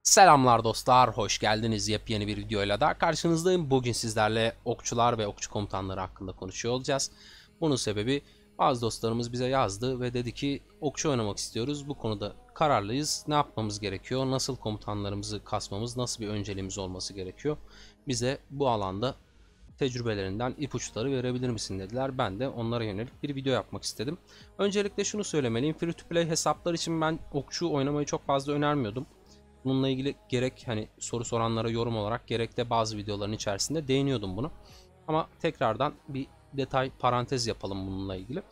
Selamlar dostlar, hoş geldiniz. Yepyeni bir videoyla daha karşınızdayım. Bugün sizlerle okçular ve okçu komutanları hakkında konuşuyor olacağız. Bunun sebebi bazı dostlarımız bize yazdı ve dedi ki okçu oynamak istiyoruz. Bu konuda kararlıyız. Ne yapmamız gerekiyor? Nasıl komutanlarımızı kasmamız, nasıl bir önceliğimiz olması gerekiyor? Bize bu alanda tecrübelerinden ipuçları verebilir misin dediler. Ben de onlara yönelik bir video yapmak istedim. Öncelikle şunu söylemeliyim. Free to play hesaplar için ben okçu oynamayı çok fazla önermiyordum. Bununla ilgili gerek hani soru soranlara yorum olarak gerek de bazı videoların içerisinde değiniyordum bunu. Ama tekrardan bir detay parantez yapalım bununla ilgili.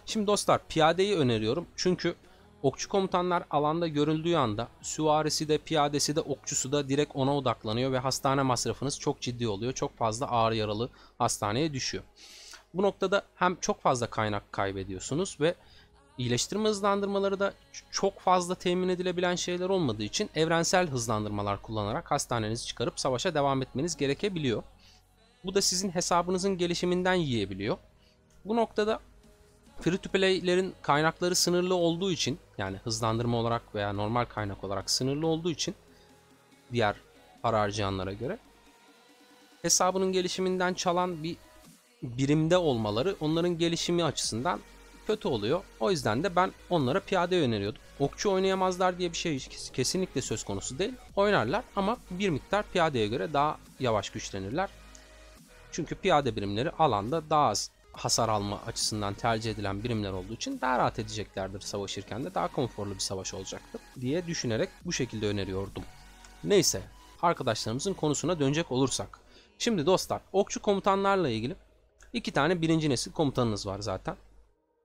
Şimdi dostlar piyadeyi öneriyorum. Çünkü okçu komutanlar alanda görüldüğü anda süvarisi de piyadesi de okçusu da direkt ona odaklanıyor ve hastane masrafınız çok ciddi oluyor. Çok fazla ağır yaralı hastaneye düşüyor. Bu noktada hem çok fazla kaynak kaybediyorsunuz ve İyileştirme hızlandırmaları da çok fazla temin edilebilen şeyler olmadığı için evrensel hızlandırmalar kullanarak hastanenizi çıkarıp savaşa devam etmeniz gerekebiliyor. Bu da sizin hesabınızın gelişiminden yiyebiliyor. Bu noktada free to play'lerin kaynakları sınırlı olduğu için, yani hızlandırma olarak veya normal kaynak olarak sınırlı olduğu için diğer para harcayanlara göre hesabının gelişiminden çalan bir birimde olmaları onların gelişimi açısından kötü oluyor. O yüzden de ben onlara piyade öneriyordum. Okçu oynayamazlar diye bir şey kesinlikle söz konusu değil. Oynarlar ama bir miktar piyadeye göre daha yavaş güçlenirler. Çünkü piyade birimleri alanda daha az hasar alma açısından tercih edilen birimler olduğu için daha rahat edeceklerdir savaşırken de daha konforlu bir savaş olacaktır diye düşünerek bu şekilde öneriyordum. Neyse arkadaşlarımızın konusuna dönecek olursak. Şimdi dostlar okçu komutanlarla ilgili iki tane birinci nesil komutanınız var zaten.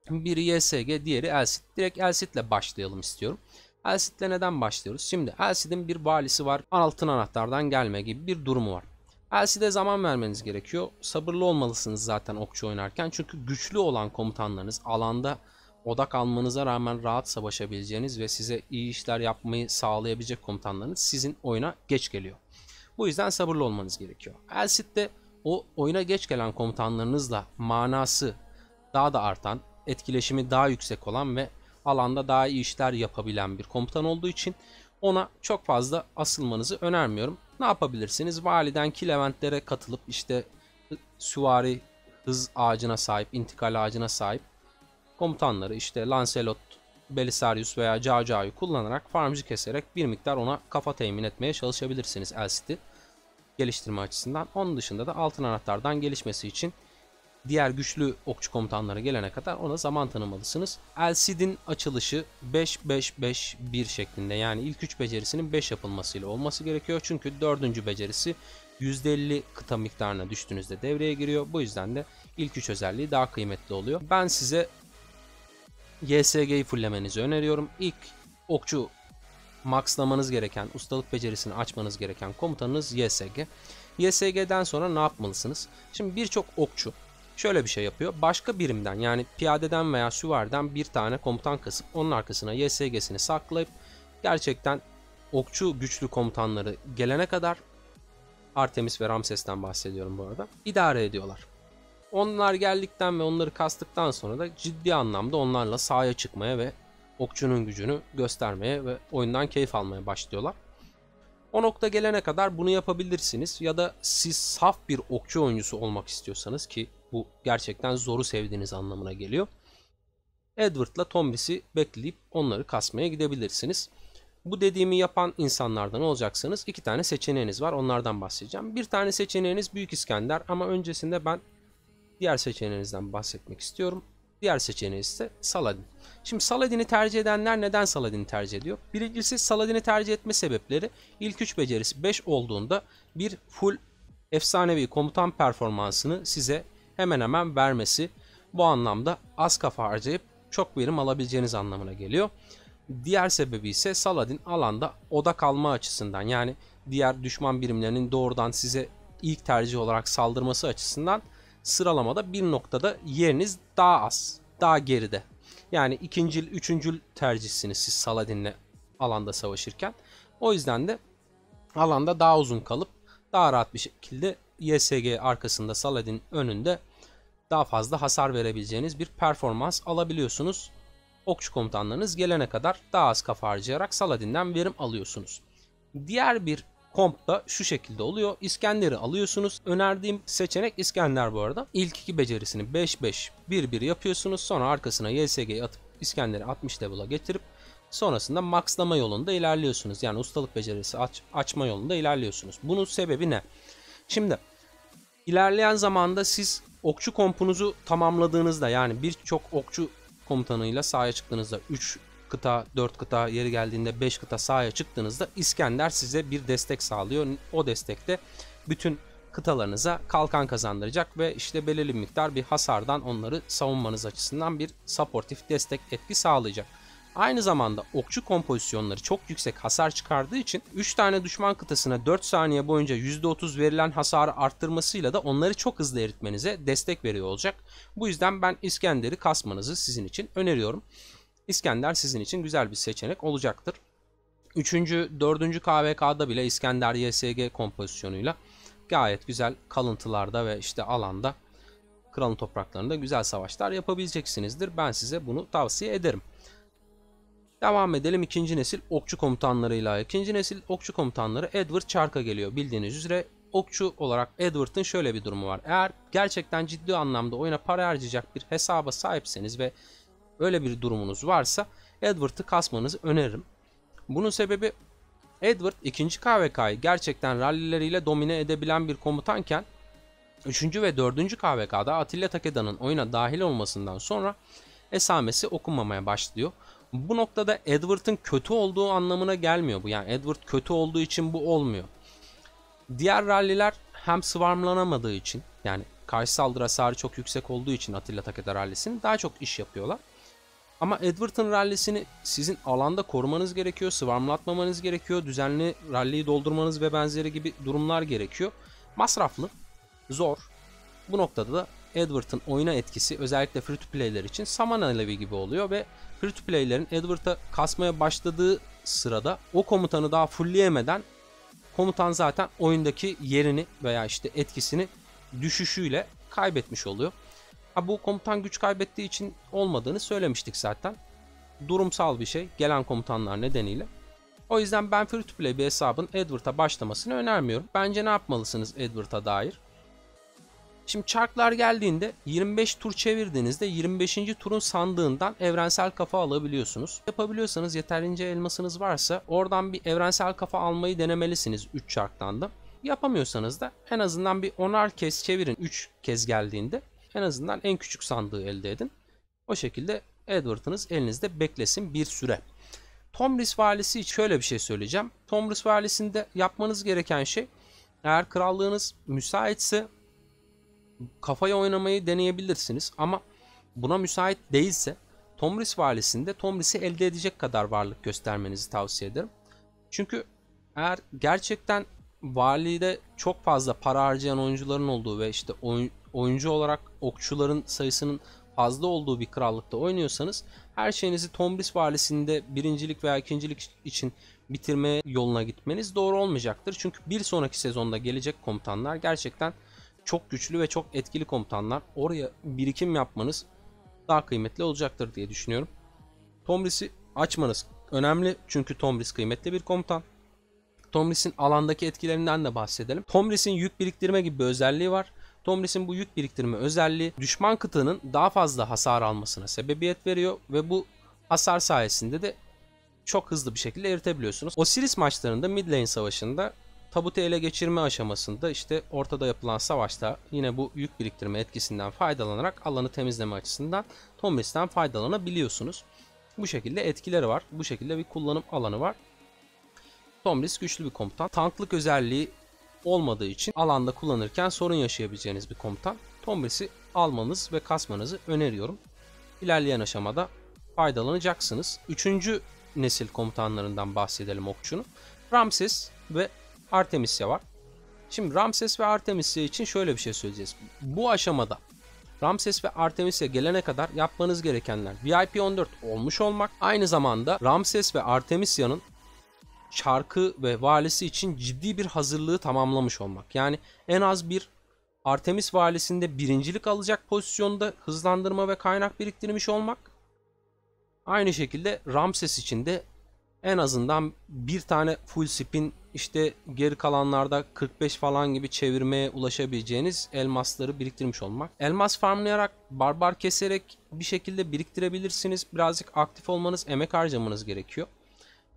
Biri YSG, diğeri Elsit. Direkt Elsit'le başlayalım istiyorum. Elsit'le neden başlıyoruz? Şimdi Elsit'in bir valisi var. Altın anahtardan gelme gibi bir durumu var. Elsit'e zaman vermeniz gerekiyor. Sabırlı olmalısınız zaten okçu oynarken. Çünkü güçlü olan komutanlarınız alanda odak almanıza rağmen rahat savaşabileceğiniz ve size iyi işler yapmayı sağlayabilecek komutanlarınız sizin oyuna geç geliyor. Bu yüzden sabırlı olmanız gerekiyor. Elsit'te o oyuna geç gelen komutanlarınızla manası daha da artan, etkileşimi daha yüksek olan ve alanda daha iyi işler yapabilen bir komutan olduğu için ona çok fazla asılmanızı önermiyorum. Ne yapabilirsiniz? Validen kill eventlere katılıp işte süvari hız ağacına sahip, intikal ağacına sahip komutanları işte Lancelot, Belisarius veya Cao kullanarak farmcı keserek bir miktar ona kafa temin etmeye çalışabilirsiniz Elsit'i geliştirme açısından. Onun dışında da altın anahtardan gelişmesi için diğer güçlü okçu komutanlara gelene kadar ona zaman tanımalısınız. Elsid'in açılışı 5-5-5-1 şeklinde, yani ilk 3 becerisinin 5 yapılmasıyla olması gerekiyor. Çünkü 4. becerisi %50 kıta miktarına düştüğünüzde devreye giriyor. Bu yüzden de ilk 3 özelliği daha kıymetli oluyor. Ben size YSG'yi fulllemenizi öneriyorum. İlk okçu maxlamanız gereken, ustalık becerisini açmanız gereken komutanınız YSG. YSG'den sonra ne yapmalısınız? Şimdi birçok okçu şöyle bir şey yapıyor. Başka birimden, yani piyadeden veya süvariden bir tane komutan kasıp onun arkasına YSG'sini saklayıp gerçekten okçu güçlü komutanları gelene kadar, Artemis ve Ramses'ten bahsediyorum bu arada, idare ediyorlar. Onlar geldikten ve onları kastıktan sonra da ciddi anlamda onlarla sahaya çıkmaya ve okçunun gücünü göstermeye ve oyundan keyif almaya başlıyorlar. O nokta gelene kadar bunu yapabilirsiniz ya da siz saf bir okçu oyuncusu olmak istiyorsanız, ki bu gerçekten zoru sevdiğiniz anlamına geliyor, Edward'la Tomris'i bekleyip onları kasmaya gidebilirsiniz. Bu dediğimi yapan insanlardan olacaksanız iki tane seçeneğiniz var, onlardan bahsedeceğim. Bir tane seçeneğiniz Büyük İskender ama öncesinde ben diğer seçeneğinizden bahsetmek istiyorum. Diğer seçeneğiniz ise Saladin. Şimdi Saladin'i tercih edenler neden Saladin'i tercih ediyor? Birincisi, Saladin'i tercih etme sebepleri ilk 3 becerisi 5 olduğunda bir full efsanevi komutan performansını size hemen hemen vermesi. Bu anlamda az kafa harcayıp çok verim alabileceğiniz anlamına geliyor. Diğer sebebi ise Saladin alanda odak alma açısından, yani diğer düşman birimlerinin doğrudan size ilk tercih olarak saldırması açısından sıralamada bir noktada yeriniz daha az, daha geride. Yani ikincil, üçüncül tercihsiniz siz Saladin'le alanda savaşırken. O yüzden de alanda daha uzun kalıp daha rahat bir şekilde YSG arkasında, Saladin önünde daha fazla hasar verebileceğiniz bir performans alabiliyorsunuz. Okçu komutanlarınız gelene kadar daha az kafa harcayarak Saladin'den verim alıyorsunuz. Diğer bir komp da şu şekilde oluyor. İskender'i alıyorsunuz. Önerdiğim seçenek İskender bu arada. İlk iki becerisini 5-5-1-1 yapıyorsunuz. Sonra arkasına YSG'yi atıp İskender'i 60 level'a getirip sonrasında maxlama yolunda ilerliyorsunuz. Yani ustalık becerisi açma yolunda ilerliyorsunuz. Bunun sebebi ne? Şimdi ilerleyen zamanda siz okçu kompunuzu tamamladığınızda, yani birçok okçu komutanıyla sahaya çıktığınızda, 3 kıta, 4 kıta, yeri geldiğinde 5 kıta sahaya çıktığınızda İskender size bir destek sağlıyor. O destekte bütün kıtalarınıza kalkan kazandıracak ve işte belirli bir miktar bir hasardan onları savunmanız açısından bir supportif destek etki sağlayacak. Aynı zamanda okçu kompozisyonları çok yüksek hasar çıkardığı için 3 tane düşman kıtasına 4 saniye boyunca %30 verilen hasarı arttırmasıyla da onları çok hızlı eritmenize destek veriyor olacak. Bu yüzden ben İskender'i kasmanızı sizin için öneriyorum. İskender sizin için güzel bir seçenek olacaktır. 3. 4. KVK'da bile İskender YSG kompozisyonuyla gayet güzel kalıntılarda ve işte alanda, kralın topraklarında güzel savaşlar yapabileceksinizdir. Ben size bunu tavsiye ederim. Devam edelim ikinci nesil okçu komutanlarıyla. İkinci nesil okçu komutanları Edward Çark'a geliyor. Bildiğiniz üzere okçu olarak Edward'ın şöyle bir durumu var. Eğer gerçekten ciddi anlamda oyuna para harcayacak bir hesaba sahipseniz ve öyle bir durumunuz varsa Edward'ı kasmanızı öneririm. Bunun sebebi Edward 2. KVK'yı gerçekten rallileriyle domine edebilen bir komutanken 3. ve 4. KVK'da Atilla Takeda'nın oyuna dahil olmasından sonra esamesi okunmamaya başlıyor. Bu noktada Edward'ın kötü olduğu anlamına gelmiyor bu. Yani Edward kötü olduğu için bu olmuyor. Diğer ralliler hem swarmlanamadığı için, yani karşı saldırı hasarı çok yüksek olduğu için Atilla Takeda rallisinin daha çok iş yapıyorlar. Ama Edward'ın rallisini sizin alanda korumanız gerekiyor, swarmlatmamanız gerekiyor, düzenli ralliyi doldurmanız ve benzeri gibi durumlar gerekiyor. Masraflı, zor. Bu noktada da Edward'ın oyuna etkisi özellikle free to play'ler için saman alevi gibi oluyor ve free to play'lerin Edward'a kasmaya başladığı sırada o komutanı daha fullleyemeden komutan zaten oyundaki yerini veya işte etkisini düşüşüyle kaybetmiş oluyor. Bu komutan güç kaybettiği için olmadığını söylemiştik zaten. Durumsal bir şey gelen komutanlar nedeniyle. O yüzden ben free to play bir hesabın Edward'a başlamasını önermiyorum. Bence ne yapmalısınız Edward'a dair? Şimdi çarklar geldiğinde 25 tur çevirdiğinizde 25. turun sandığından evrensel kafa alabiliyorsunuz. Yapabiliyorsanız, yeterince elmasınız varsa oradan bir evrensel kafa almayı denemelisiniz 3 çarktan da. Yapamıyorsanız da en azından bir 10'ar kez çevirin, 3 kez geldiğinde en azından en küçük sandığı elde edin. O şekilde Edward'ınız elinizde beklesin bir süre. Tomris valisi için şöyle bir şey söyleyeceğim. Tomris valisinde yapmanız gereken şey, eğer krallığınız müsaitse kafaya oynamayı deneyebilirsiniz ama buna müsait değilse Tomris valisinde Tomris'i elde edecek kadar varlık göstermenizi tavsiye ederim. Çünkü eğer gerçekten valide çok fazla para harcayan oyuncuların olduğu ve işte oyuncu olarak okçuların sayısının fazla olduğu bir krallıkta oynuyorsanız her şeyinizi Tomris valisinde birincilik veya ikincilik için bitirme yoluna gitmeniz doğru olmayacaktır. Çünkü bir sonraki sezonda gelecek komutanlar gerçekten çok güçlü ve çok etkili komutanlar. Oraya birikim yapmanız daha kıymetli olacaktır diye düşünüyorum. Tomris'i açmanız önemli çünkü Tomris kıymetli bir komutan. Tomris'in alandaki etkilerinden de bahsedelim. Tomris'in yük biriktirme gibi bir özelliği var. Tomris'in bu yük biriktirme özelliği düşman kıtığının daha fazla hasar almasına sebebiyet veriyor ve bu hasar sayesinde de çok hızlı bir şekilde eritebiliyorsunuz. Osiris maçlarında mid lane savaşında tabutu ele geçirme aşamasında işte ortada yapılan savaşta yine bu yük biriktirme etkisinden faydalanarak alanı temizleme açısından Tomris'ten faydalanabiliyorsunuz. Bu şekilde etkileri var. Bu şekilde bir kullanım alanı var. Tomris güçlü bir komutan. Tanklık özelliği olmadığı için alanda kullanırken sorun yaşayabileceğiniz bir komutan. Tomris'i almanız ve kasmanızı öneriyorum. İlerleyen aşamada faydalanacaksınız. 3. nesil komutanlarından bahsedelim okçunun. Ramses ve Artemisia var. Şimdi Ramses ve Artemisia için şöyle bir şey söyleyeceğiz. Bu aşamada Ramses ve Artemisia gelene kadar yapmanız gerekenler VIP 14 olmuş olmak. Aynı zamanda Ramses ve Artemisia'nın çarkı ve valisi için ciddi bir hazırlığı tamamlamış olmak. Yani en az bir Artemis valisinde birincilik alacak pozisyonda hızlandırma ve kaynak biriktirmiş olmak. Aynı şekilde Ramses için de en azından bir tane full spin işte geri kalanlarda 45 falan gibi çevirmeye ulaşabileceğiniz elmasları biriktirmiş olmak. Elmas farmlayarak, barbar keserek bir şekilde biriktirebilirsiniz. Birazcık aktif olmanız, emek harcamanız gerekiyor.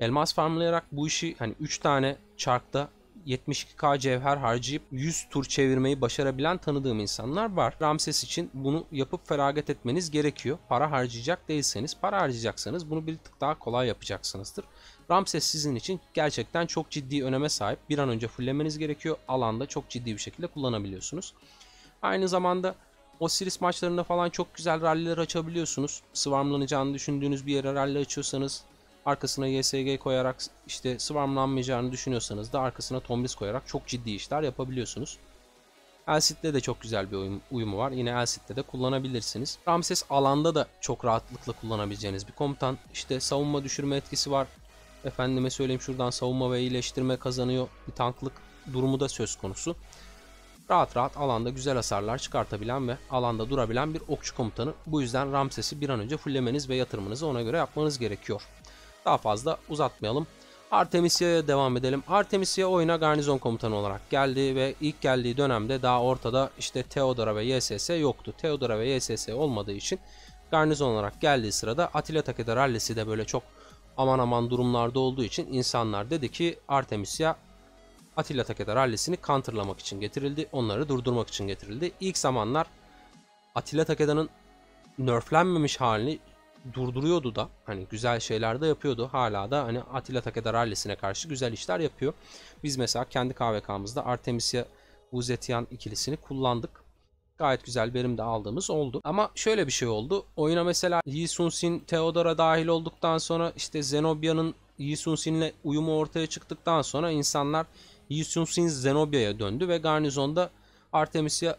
Elmas farmlayarak bu işi hani 3 tane çarkta 72k cevher harcayıp 100 tur çevirmeyi başarabilen tanıdığım insanlar var. Ramses için bunu yapıp feragat etmeniz gerekiyor. Para harcayacak değilseniz, para harcayacaksanız bunu bir tık daha kolay yapacaksınızdır. Ramses sizin için gerçekten çok ciddi öneme sahip. Bir an önce fulllemeniz gerekiyor. Alanda çok ciddi bir şekilde kullanabiliyorsunuz. Aynı zamanda Osiris maçlarında falan çok güzel ralliler açabiliyorsunuz. Swarmlanacağını düşündüğünüz bir yere rally açıyorsanız, arkasına YSG koyarak, işte swarmlanmayacağını düşünüyorsanız da arkasına Tomris koyarak çok ciddi işler yapabiliyorsunuz. Elsit'te de çok güzel bir uyumu var. Yine Elsit'te de kullanabilirsiniz. Ramses alanda da çok rahatlıkla kullanabileceğiniz bir komutan. İşte savunma düşürme etkisi var. Efendime söyleyeyim, şuradan savunma ve iyileştirme kazanıyor. Bir tanklık durumu da söz konusu. Rahat rahat alanda güzel hasarlar çıkartabilen ve alanda durabilen bir okçu komutanı. Bu yüzden Ramses'i bir an önce fullemeniz ve yatırımınızı ona göre yapmanız gerekiyor. Daha fazla uzatmayalım. Artemisia'ya devam edelim. Artemisia oyuna garnizon komutanı olarak geldi ve ilk geldiği dönemde daha ortada işte Theodora ve YSS yoktu. Theodora ve YSS olmadığı için garnizon olarak geldiği sırada Attila Takeda rallisi de böyle çok aman aman durumlarda olduğu için insanlar dedi ki Artemisia Attila Takeda rallisini counterlamak için getirildi. Onları durdurmak için getirildi. İlk zamanlar Attila Takeda'nın nerflenmemiş halini durduruyordu da, hani güzel şeyler de yapıyordu. Hala da hani Attila Takeda rallisine karşı güzel işler yapıyor. Biz mesela kendi KVK'mızda Artemisia Vuzetian ikilisini kullandık. Gayet güzel verim de aldığımız oldu. Ama şöyle bir şey oldu. Oyuna mesela Yi Sun-sin, Theodora dahil olduktan sonra, işte Zenobia'nın Yi Sun-sin'le uyumu ortaya çıktıktan sonra insanlar Yi Sun-sin Zenobia'ya döndü ve garnizonda Artemisia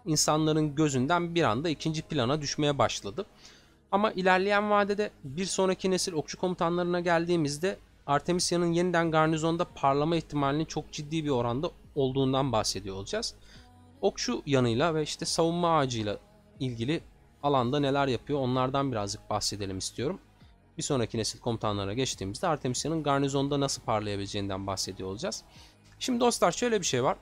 insanların gözünden bir anda ikinci plana düşmeye başladı. Ama ilerleyen vadede bir sonraki nesil okçu komutanlarına geldiğimizde Artemisia'nın yeniden garnizonda parlama ihtimalinin çok ciddi bir oranda olduğundan bahsediyor olacağız. Okçu yanıyla ve işte savunma ağacıyla ilgili alanda neler yapıyor onlardan birazcık bahsedelim istiyorum. Bir sonraki nesil komutanlarına geçtiğimizde Artemisia'nın garnizonda nasıl parlayabileceğinden bahsediyor olacağız. Şimdi dostlar, şöyle bir şey var.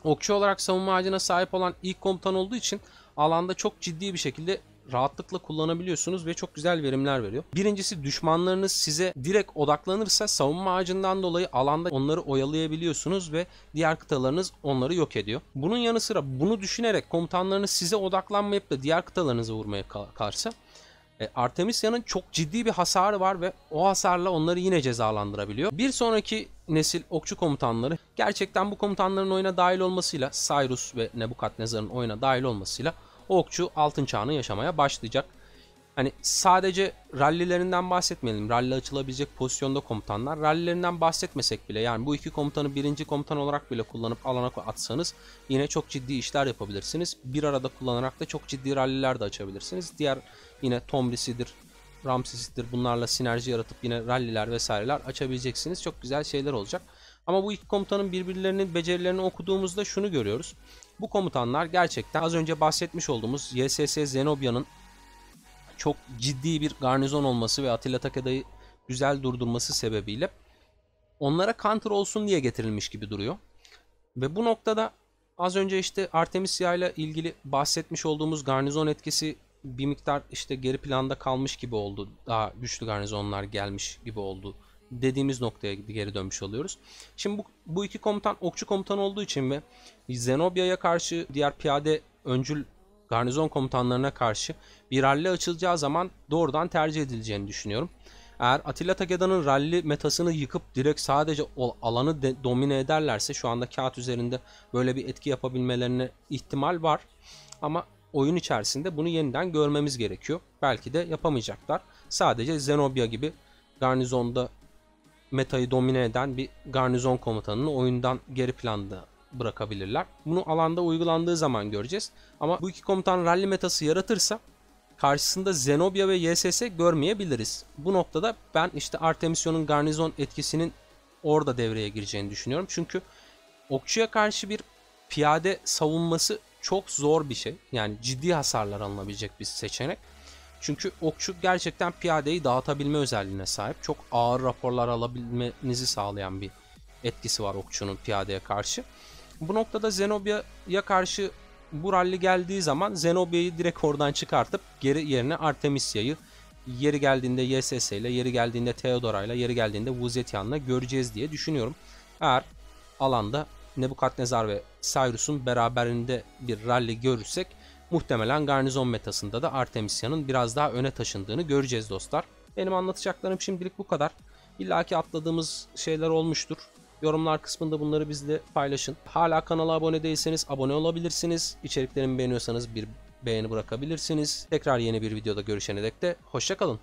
Okçu olarak savunma ağacına sahip olan ilk komutan olduğu için alanda çok ciddi bir şekilde rahatlıkla kullanabiliyorsunuz ve çok güzel verimler veriyor. Birincisi, düşmanlarınız size direkt odaklanırsa savunma ağacından dolayı alanda onları oyalayabiliyorsunuz ve diğer kıtalarınız onları yok ediyor. Bunun yanı sıra bunu düşünerek komutanlarınız size odaklanmayıp da diğer kıtalarınıza vurmaya kalkarsa Artemisia'nın çok ciddi bir hasarı var ve o hasarla onları yine cezalandırabiliyor. Bir sonraki nesil okçu komutanları, gerçekten bu komutanların oyuna dahil olmasıyla, Cyrus ve Nebukadnezar'ın oyuna dahil olmasıyla okçu altın çağını yaşamaya başlayacak. Hani sadece rallilerinden bahsetmeyelim. Rally açılabilecek pozisyonda komutanlar. Rallilerinden bahsetmesek bile, yani bu iki komutanı birinci komutan olarak bile kullanıp alana atsanız yine çok ciddi işler yapabilirsiniz. Bir arada kullanarak da çok ciddi ralliler de açabilirsiniz. Diğer yine Tomris'idir, Ramses'idir, bunlarla sinerji yaratıp yine ralliler vesaireler açabileceksiniz. Çok güzel şeyler olacak. Ama bu iki komutanın birbirlerinin becerilerini okuduğumuzda şunu görüyoruz. Bu komutanlar gerçekten az önce bahsetmiş olduğumuz YSS Zenobia'nın çok ciddi bir garnizon olması ve Attila Takeda'yı güzel durdurması sebebiyle onlara counter olsun diye getirilmiş gibi duruyor. Ve bu noktada az önce işte Artemisia ile ilgili bahsetmiş olduğumuz garnizon etkisi bir miktar işte geri planda kalmış gibi oldu. Daha güçlü garnizonlar gelmiş gibi oldu dediğimiz noktaya geri dönmüş oluyoruz. Şimdi bu iki komutan okçu komutan olduğu için ve Zenobia'ya karşı, diğer piyade öncül garnizon komutanlarına karşı bir rally açılacağı zaman doğrudan tercih edileceğini düşünüyorum. Eğer Attila Takeda'nın rally metasını yıkıp direkt sadece o alanı domine ederlerse, şu anda kağıt üzerinde böyle bir etki yapabilmelerine ihtimal var. Ama oyun içerisinde bunu yeniden görmemiz gerekiyor. Belki de yapamayacaklar. Sadece Zenobia gibi garnizonda metayı domine eden bir garnizon komutanını oyundan geri planda bırakabilirler. Bunu alanda uygulandığı zaman göreceğiz. Ama bu iki komutan rally metası yaratırsa karşısında Zenobia ve YSS görmeyebiliriz. Bu noktada ben işte Artemisio'nun garnizon etkisinin orada devreye gireceğini düşünüyorum. Çünkü okçuya karşı bir piyade savunması çok zor bir şey. Yani ciddi hasarlar alınabilecek bir seçenek. Çünkü okçu gerçekten piyadeyi dağıtabilme özelliğine sahip. Çok ağır raporlar alabilmenizi sağlayan bir etkisi var okçunun piyadeye karşı. Bu noktada Zenobia'ya karşı bu rally geldiği zaman Zenobia'yı direkt oradan çıkartıp geri yerine Artemisia'yı, yeri geldiğinde YSS ile, yeri geldiğinde Theodora ile, yeri geldiğinde Wu Zetian'la göreceğiz diye düşünüyorum. Eğer alanda Nebukadnezar ve Cyrus'un beraberinde bir rally görürsek muhtemelen garnizon metasında da Artemisia'nın biraz daha öne taşındığını göreceğiz dostlar. Benim anlatacaklarım şimdilik bu kadar. İlla ki atladığımız şeyler olmuştur. Yorumlar kısmında bunları bizle paylaşın. Hala kanala abone değilseniz abone olabilirsiniz. İçeriklerimi beğeniyorsanız bir beğeni bırakabilirsiniz. Tekrar yeni bir videoda görüşene dek de hoşça kalın.